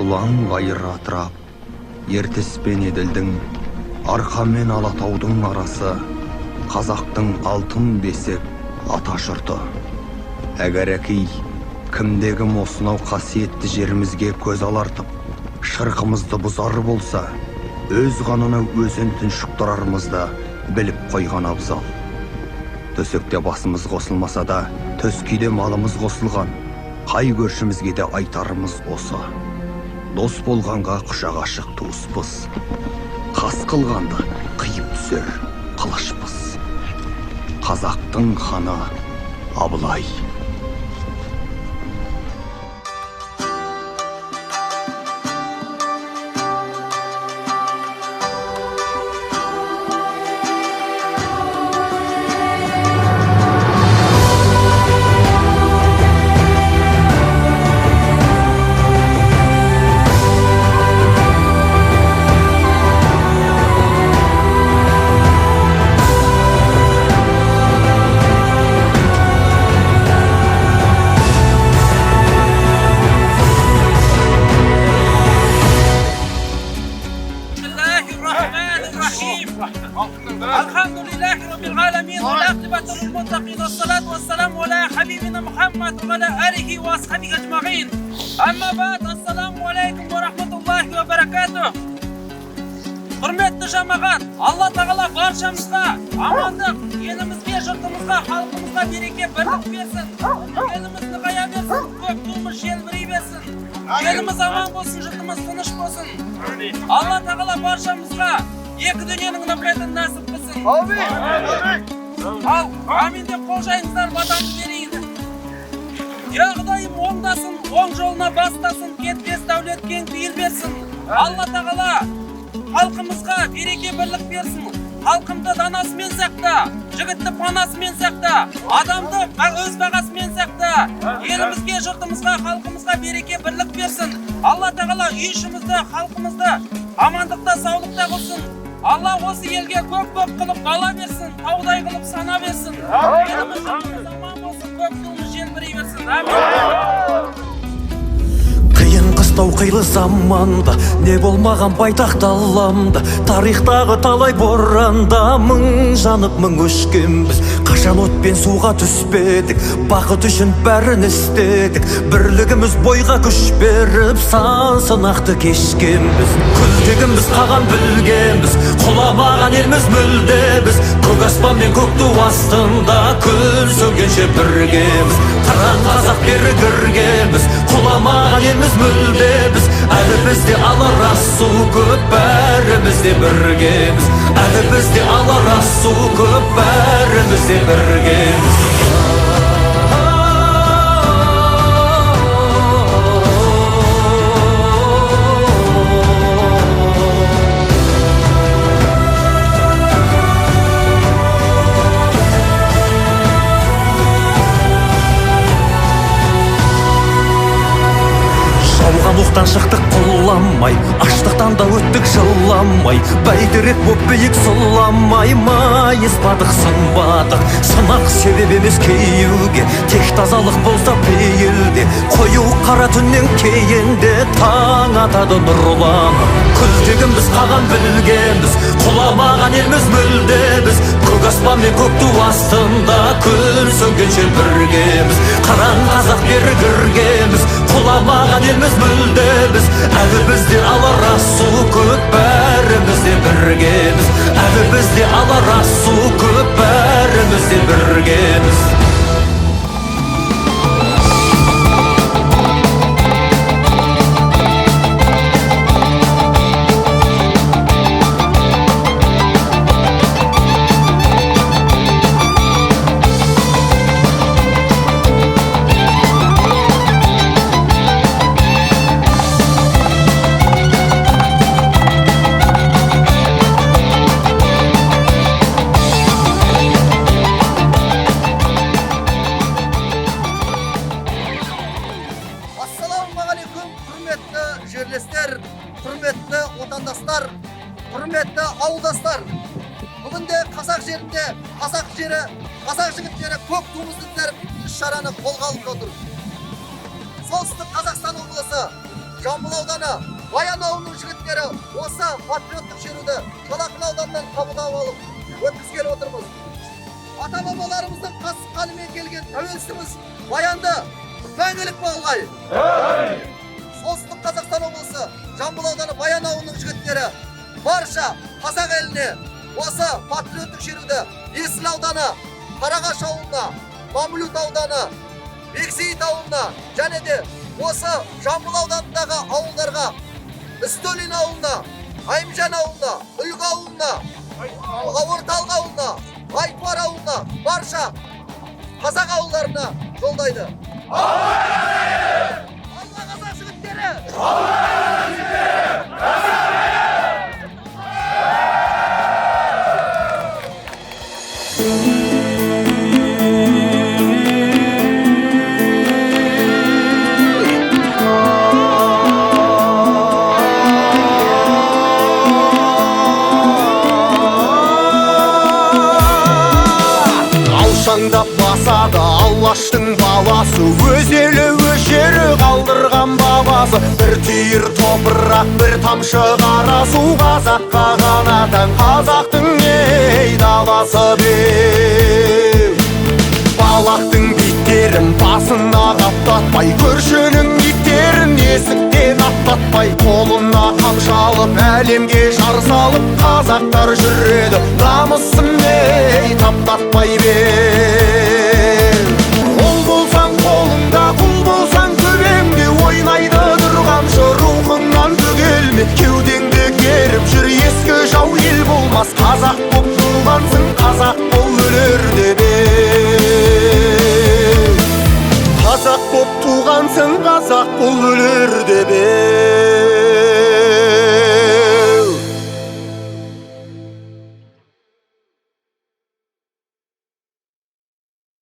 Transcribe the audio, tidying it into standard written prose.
Ұлан ғайыр атырап, ертіс пен еділдің, арқа мен алатаудың арасы, қазақтың алтын бесік ата жұрты. Әгәрәкей, кімдегім осынау қасиетті жерімізге көз алартып, шырқымызды бұзар болса, өз қанына өзін тұншықтырарымызды біліп қойған абзал. Төсекте басымыз қосылмаса да, төскейде малымыз қосылған, қай көршімізге де айтарымыз осы. Дос болғанға құшақ ашық туыспыз, қас қылғанды қиып түсер қылышпыз. Қазақтың ханы Абылай. Alhamdulillahi Rabbil Alamin wal aqibatu lil muttaqin wassalatu wassalamu ala habibina Muhammad wa ala alihi wa ashabihi ajma'in. Amma ba'd, assalamu alaykum wa rahmatullahi wa barakatuh. Hurmatli jama'at, Alloh taolo barchamizga amonlik, elimizga, yurtimizga, xalqimizga bereke, birlik bersin. Elimiz niqaya bersin, ko'p turmush yelbiray bersin. Elimiz aman bo'lsin, yurtimiz tinch bo'lsin. Alloh taolo barchamizga екі дүниенің нығметін нәсіп қылсын. Ал, амин деп қожайыңыздар батамды берейін. Я Құдайым оңдасын, оң жолына бастасын, кетпес дәулет кең пейіл берсін. Алла тағала халқымызға береке бірлік берсін. Халқымды данасымен сақта, жігітті панасымен сақта, адамды өз бағасымен сақта. Елімізге, жұртымызға, халқымызға береке бірлік берсін. Алла тағала үй ішімізді, халқымызды амандықта, саулықта қылсын. Allah осы елге көп қылып бала берсін, таудай қылып сана берсін. Еліміз аман болсын, көп туымыз желбірей берсін. Амин. Қиын қыстау қилы заманда, не болмаған байтақ даламда, тарихтағы талай боранда мың жанып мың өшкенбіз. Қашан отпен суға түспедік, бақыт үшін бәрін істедік. Бірлігіміз бойға күш беріп, сан сынақты кешкенбіз. Күлтегіміз қаған білгенбіз, құламаған елміз мүлдеміз. Көк аспан мен көк ту астында күн сөнгенше біргеміз. Қыран қазақ бері кіргенбіз, құламаған елміз мүлдеміз. Әлі бізде алар асу көп, бәріміз де біргеміз. Әлі бізде алар асу көп, бәріміз де біргеміз. Оқтан шықтық құлламай, аштықтан да өттік жылламай, бәйтерек боп биік сұлламай, майыспадық сынбадық. Сынақ себеп емес кейеуге, тек тазалық болса пейілде, қою қара түннен кейінде таң атады нұрланып. Күлтегіміз қаған білгенбіз, құламаған елміз мүлдеміз. Көк аспан мен көк ту астында күн сөнгенше біргеміз. Қыран қазақ бері кіргеміз, құламаған елміз мүлдеміз. Әлі бізде алар асу көп, бәріміз де біргеміз. Әлі бізде алар асу көп, бәріміз де біргеміз. Құрметті отандастар, құрметті ауылдастар, бүгінде қазақ жерінде, қазақ жері, қазақ жігіттері көк туымызды көтеріп іс-шараны қолға алып отыр. Солтүстік Қазақстан облысы, Жамбыл ауданы, осы патриоттық шеруді Жалақын ауданынан қабылдап алып өткізгелі отырмыз. Ата-бабаларымыздың қасық қанымен келген тәуелсіздігіміз баянды, мәңгілік болғай. Солтүстік Қазақстан облысы Жамбыл ауданы Баян ауылының жігіттері барша қазақ еліне осы патриоттық шеруді Есіл ауданы, Қарағаш ауылына, Мамлют ауданы, Бексейіт ауылына және де осы Жамбыл ауданындағы ауылдарға Үстөлин ауылына, Аймжан ауылына, Үлгі ауылына, Орталық ауылына, Айтуар ауылына, барша қазақ ауылдарына жолдайды. Алла қазақ жігіттері! Алшаңдап басады Алаштың баласы, өз елі өз жері қалдырған бабасы. Бір түйір топырақ, бір тамшы қара су, қазаққа ғана тән қазақтың ей даласы бей. Балақтың биттерін басына қаптатпай, көршінің иттерін есіктен аттатпай, қолына қамшы алып әлемге жар салып, қазақтар жүреді намысын ей таптатпай бер. Қол болсаң қолыңда, құл болсаң төбеңде, ойнайды тұрғаншы рухыңнан төгелме. Кеудеңді керіп жүр, ескі жау ел болмас. Қазақ боп туғансың, қазақ бол өлерде бер. Қазақ боп туғансың, қазақ бол өлерде бер.